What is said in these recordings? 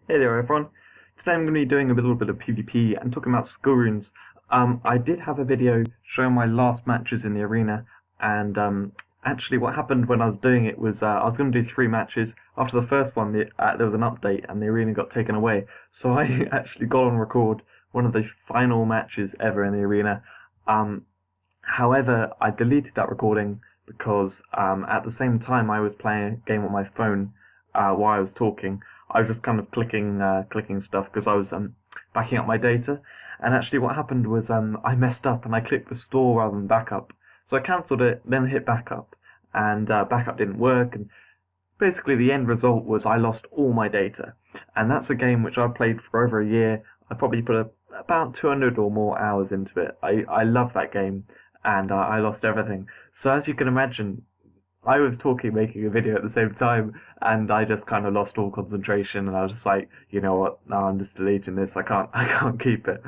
Hey there everyone. Today I'm going to be doing a little bit of PvP and talking about skill runes. I did have a video showing my last matches in the arena, and actually what happened when I was doing it was I was going to do 3 matches. After the first one, there was an update and the arena got taken away, so I actually got on record one of the final matches ever in the arena. Um, However, I deleted that recording because at the same time I was playing a game on my phone while I was talking. I was just kind of clicking stuff because I was backing up my data. And actually, what happened was I messed up and I clicked restore rather than backup. So I cancelled it, then hit backup, and backup didn't work. And basically, the end result was I lost all my data. And that's a game which I played for over a year. I probably put about 200 or more hours into it. I love that game, and I lost everything. So as you can imagine, I was talking, making a video at the same time, and I just kind of lost all concentration. And I was just like, you know what? No, I'm just deleting this. I can't keep it.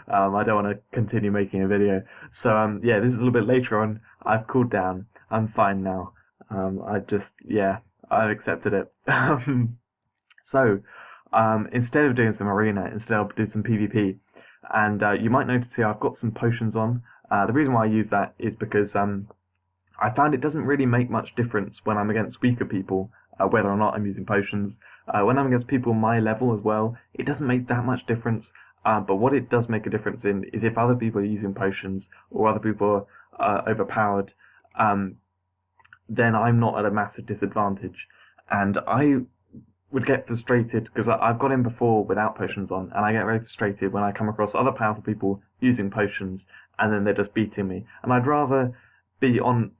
I don't want to continue making a video. So yeah, this is a little bit later on. I've cooled down. I'm fine now. Yeah, I've accepted it. So instead of doing some arena, instead I'll do some PvP. And you might notice here I've got some potions on. The reason why I use that is because I found it doesn't really make much difference when I'm against weaker people, whether or not I'm using potions. When I'm against people my level as well, it doesn't make that much difference. But what it does make a difference in is if other people are using potions or other people are overpowered, then I'm not at a massive disadvantage. And I would get frustrated because I've got in before without potions on, and I get very frustrated when I come across other powerful people using potions and then they're just beating me. And I'd rather be on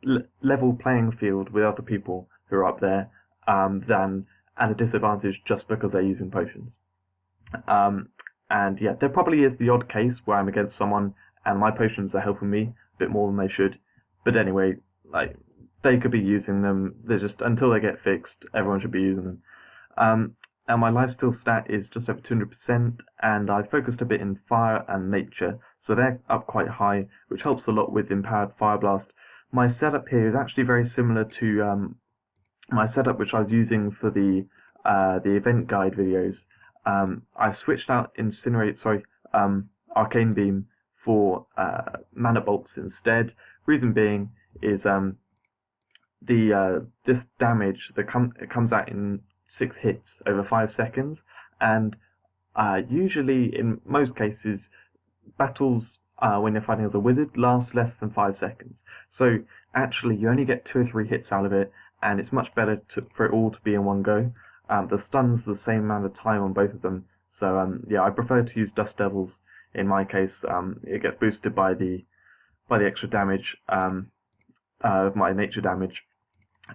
level playing field with other people who are up there than at a disadvantage just because they're using potions. And yeah, there probably is the odd case where I'm against someone and my potions are helping me a bit more than they should. But anyway, like they could be using them. They're just until they get fixed, everyone should be using them. And my lifesteal stat is just over 200%, and I've focused a bit in fire and nature, so they're up quite high, which helps a lot with empowered fireblast. My setup here is actually very similar to my setup which I was using for the event guide videos. I switched out Arcane Beam for mana bolts instead. Reason being is this damage it comes out in 6 hits over 5 seconds, and usually in most cases battles when you're fighting as a wizard last less than 5 seconds. So actually you only get 2 or 3 hits out of it, and it's much better for it all to be in one go. The stun's the same amount of time on both of them, so yeah, I prefer to use Dust Devils in my case. It gets boosted by the extra damage of my nature damage,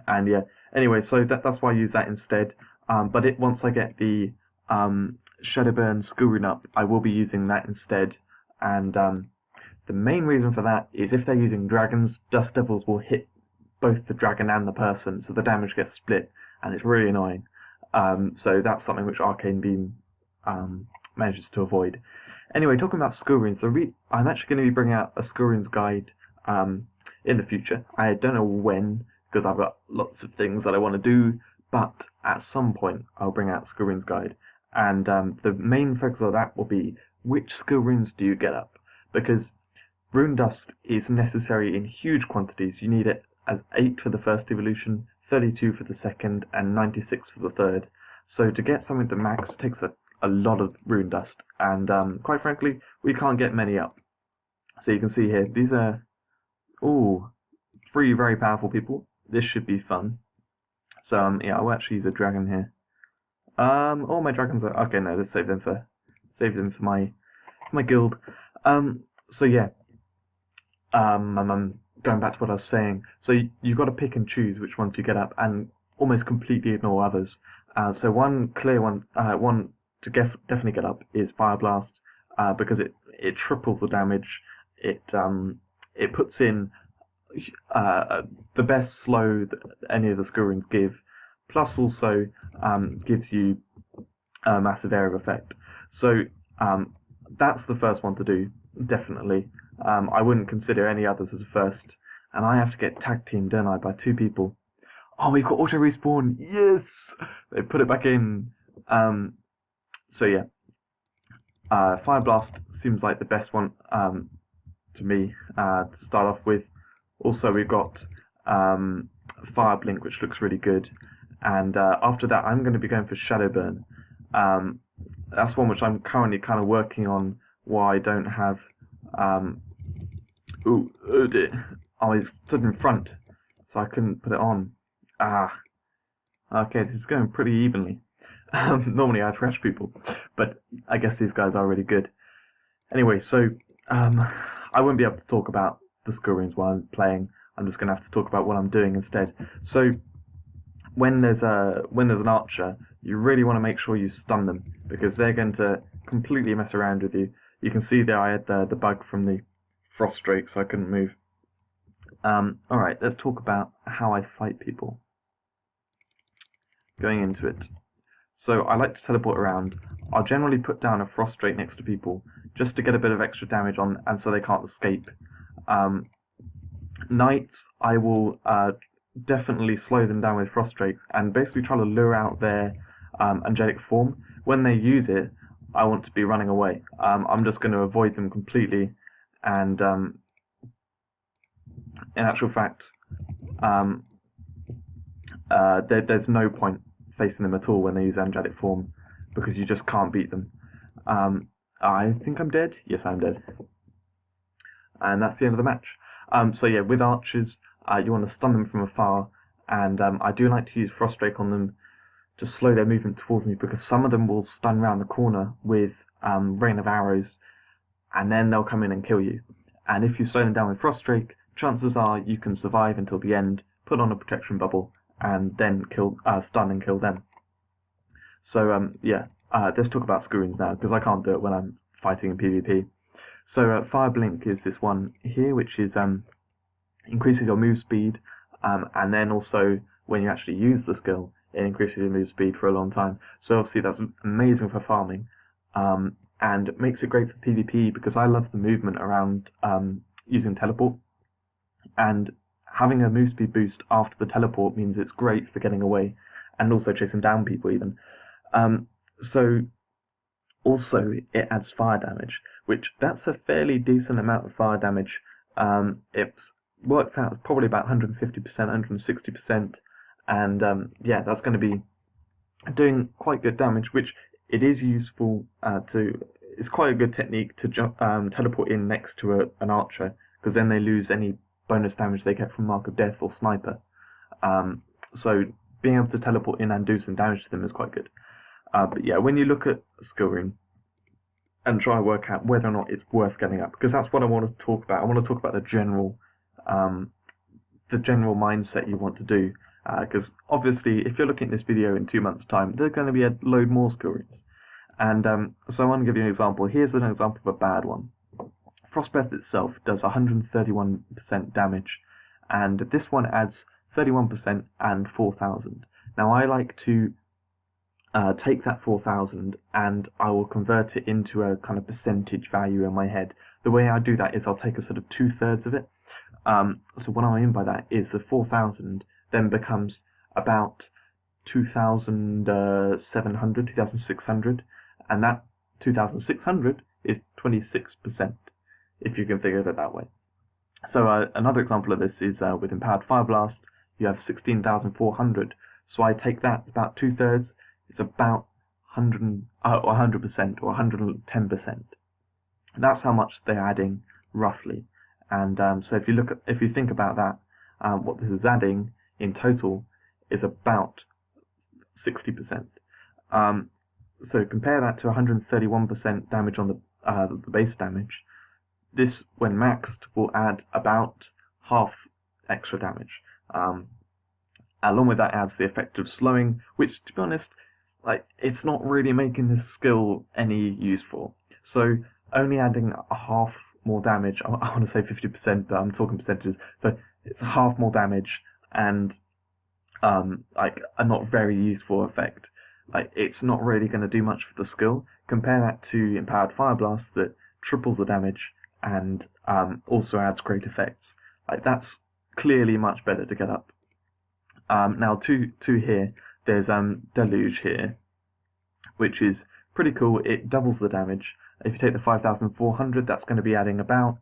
and yeah, anyway, so that's why I use that instead. But once I get the Shadowburn skill rune up, I will be using that instead. And the main reason for that is if they're using dragons, Dust Devils will hit both the dragon and the person, so the damage gets split, and it's really annoying. So that's something which Arcane Beam manages to avoid. Anyway, talking about skill runes, I'm actually going to be bringing out a skill runes guide in the future. I don't know when, because I've got lots of things that I want to do, but at some point I'll bring out skill runes guide, and the main focus of that will be which skill runes do you get up, because rune dust is necessary in huge quantities. You need it as 8 for the first evolution, 32 for the second, and 96 for the third. So to get something to max takes a lot of rune dust, and quite frankly, we can't get many up. So you can see here, these are 3 very powerful people. This should be fun. So yeah, I'll actually use a dragon here. All my dragons are okay. No, let's save them for my guild. So yeah, I'm going back to what I was saying. So you've got to pick and choose which ones you get up, and almost completely ignore others. So one clear one, one to definitely get up is fireblast, because it triples the damage. It puts in the best slow that any of the skill runes give, plus also gives you a massive area of effect. So that's the first one to do, definitely. I wouldn't consider any others as a first, and I have to get tag teamed, don't I, by 2 people. Oh, we've got auto respawn. Yes, they put it back in. So yeah, fireblast seems like the best one to me to start off with. Also, we've got Fireblink, which looks really good, and after that, I'm going to be going for Shadowburn. That's one which I'm currently kind of working on. Why I don't have. Oh dear! I stood in front, so I couldn't put it on. Okay, this is going pretty evenly. Normally I thrash people, but I guess these guys are really good. Anyway, so I won't be able to talk about the skill runes while I'm playing. I'm just going to have to talk about what I'm doing instead. So when there's an archer, you really want to make sure you stun them, because they're going to completely mess around with you. You can see there I had the bug from the frost stroke, so I couldn't move. Alright, let's talk about how I fight people. Going into it. So I like to teleport around. I'll generally put down a frost straight next to people just to get a bit of extra damage on, and so they can't escape. Knights, I will definitely slow them down with frost strike and basically try to lure out their angelic form. When they use it, I want to be running away. I'm just going to avoid them completely, and in actual fact, there's no point facing them at all when they use angelic form, because you just can't beat them. I think I'm dead. Yes, I'm dead. And that's the end of the match. So yeah, with archers, you want to stun them from afar, and I do like to use frost strike on them to slow their movement towards me, because some of them will stun round the corner with rain of arrows, and then they'll come in and kill you. And if you slow them down with frost strike, chances are you can survive until the end, put on a protection bubble, and then stun and kill them. So yeah, let's talk about skill runes now, because I can't do it when I'm fighting in PvP. So Fireblink is this one here, which is increases your move speed, and then also when you actually use the skill, it increases your move speed for a long time. So obviously that's amazing for farming, and it makes it great for PvP, because I love the movement around using teleport, and having a move speed boost after the teleport means it's great for getting away, and also chasing down people even. So also it adds fire damage, which that's a fairly decent amount of fire damage. It works out as probably about 150%, 160%, and yeah, that's going to be doing quite good damage, which it is useful it's quite a good technique to teleport in next to an archer, because then they lose any bonus damage they get from Mark of Death or Sniper. So being able to teleport in and do some damage to them is quite good. But yeah, when you look at skill rune and try to work out whether or not it's worth getting up, because that's what I want to talk about. I want to talk about the general mindset you want to do, because obviously if you're looking at this video in 2 months' time, there's going to be a load more skill runes. And so I want to give you an example. Here's an example of a bad one. Frostbreath itself does 131% damage, and this one adds 31% and 4,000. Now I like to take that 4,000 and I will convert it into a kind of percentage value in my head. The way I do that is I'll take a sort of 2/3 of it. So what I mean by that is the 4,000 then becomes about 2,700, 2,600, and that 2,600 is 26%, if you can think of it that way. So another example of this is with Empowered Fireblast, you have 16,400. So I take that, about 2/3, it's about 100% or 110%. That's how much they're adding roughly. And so if you think about that, what this is adding in total is about 60%. So compare that to 131% damage on the base damage. This, when maxed, will add about half extra damage. Along with that adds the effect of slowing, which, to be honest, it's not really making this skill any useful. So only adding a half more damage, I want to say 50%, but I'm talking percentages, so it's a half more damage, and a not very useful effect. It's not really going to do much for the skill. Compare that to Empowered Fireblast that triples the damage and also adds great effects. That's clearly much better to get up. Now to here, there's Deluge here, which is pretty cool. It doubles the damage. If you take the 5,400, that's going to be adding about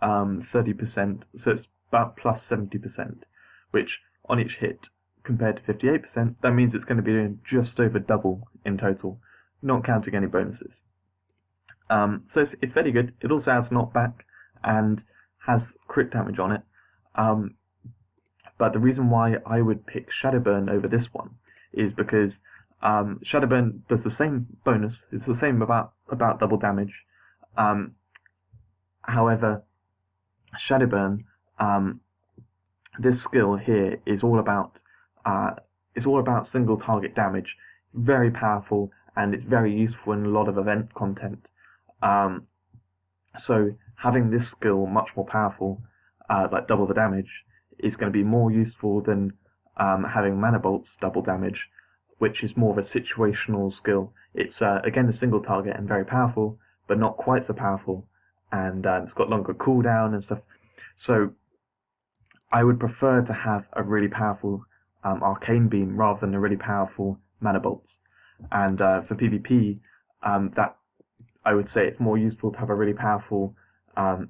30%, so it's about plus 70%, which on each hit compared to 58%, that means it's going to be doing just over double in total, not counting any bonuses. So it's very good. It also has knockback and has crit damage on it. But the reason why I would pick Shadowburn over this one is because Shadowburn does the same bonus. It's the same about double damage. However, Shadowburn, this skill here is all about single target damage. Very powerful, and it's very useful in a lot of event content. So having this skill much more powerful, like double the damage, is going to be more useful than having mana bolts double damage, which is more of a situational skill. It's again a single target and very powerful, but not quite so powerful, and it's got longer cooldown and stuff. So I would prefer to have a really powerful Arcane Beam rather than a really powerful mana bolts. And for PvP, that I would say it's more useful to have a really powerful mana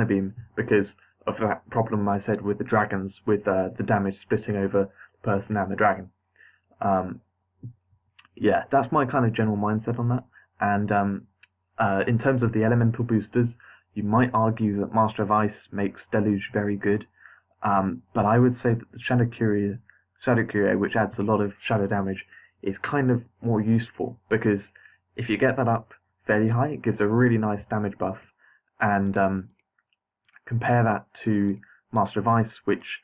beam because of that problem I said with the dragons, with the damage splitting over the person and the dragon. Yeah, that's my kind of general mindset on that. And in terms of the elemental boosters, you might argue that Master of Ice makes Deluge very good, but I would say that the Shadow Courier, which adds a lot of shadow damage, is kind of more useful, because if you get that up fairly high, it gives a really nice damage buff, and compare that to Master of Ice, which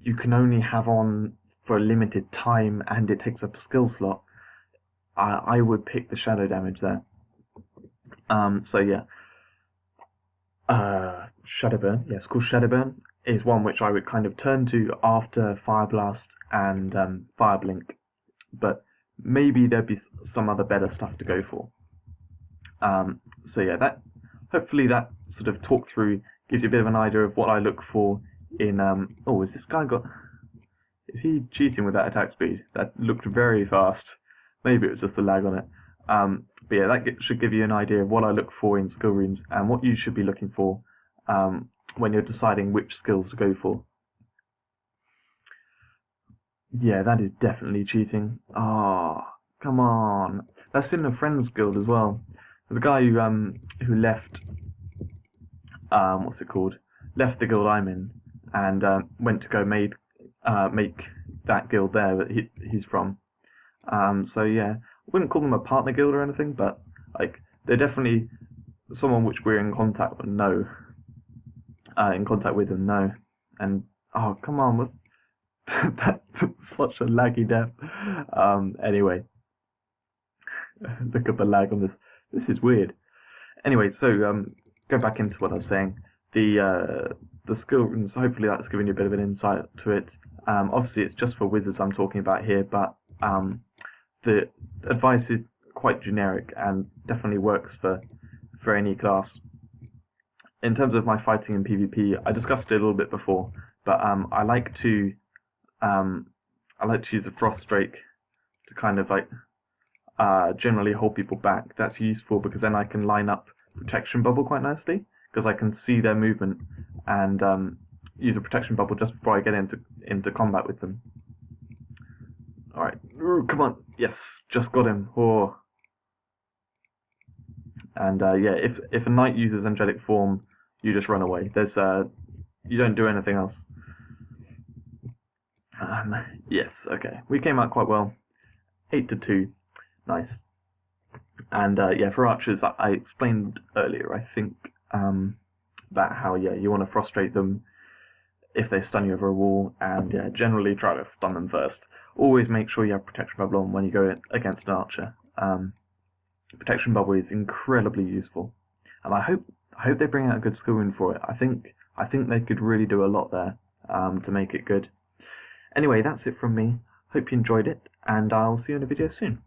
you can only have on for a limited time, and it takes up a skill slot. I would pick the shadow damage there. So yeah, Shadowburn, yes, called Shadowburn, is one which I would kind of turn to after fireblast and fireblink, but maybe there'd be some other better stuff to go for. So yeah, hopefully that sort of talk through gives you a bit of an idea of what I look for in oh, is he cheating with that attack speed? That looked very fast. Maybe it was just the lag on it. But yeah, that should give you an idea of what I look for in skill runes and what you should be looking for when you're deciding which skills to go for. Yeah, that is definitely cheating. Oh, come on. That's in the Friends Guild as well. There's a guy who left, what's it called? Left the guild I'm in and went to go make that guild there that he's from. So yeah, I wouldn't call them a partner guild or anything, but like they're definitely someone which we're in contact with. And oh, come on, was that such a laggy death? Anyway, look at the lag on this. This is weird. Anyway, so go back into what I was saying. The skill runes. Hopefully, that's giving you a bit of an insight to it. Obviously, it's just for wizards I'm talking about here, but the advice is quite generic and definitely works for any class. In terms of my fighting in PvP, I discussed it a little bit before, but I like to use the Frost Drake to kind of like generally hold people back. That's useful because then I can line up Protection Bubble quite nicely, because I can see their movement and use a Protection Bubble just before I get into combat with them. Alright, come on, yes, just got him. Oh. And yeah, if a knight uses angelic form, you just run away. You don't do anything else. Yes, okay, we came out quite well. 8-2, nice. And yeah, for archers, I explained earlier, I think, about how you want to frustrate them if they stun you over a wall, and yeah, generally try to stun them first. Always make sure you have Protection Bubble on when you go against an archer. Protection Bubble is incredibly useful, and I hope they bring out a good skill rune for it. I think they could really do a lot there to make it good. Anyway, that's it from me. Hope you enjoyed it, and I'll see you in a video soon.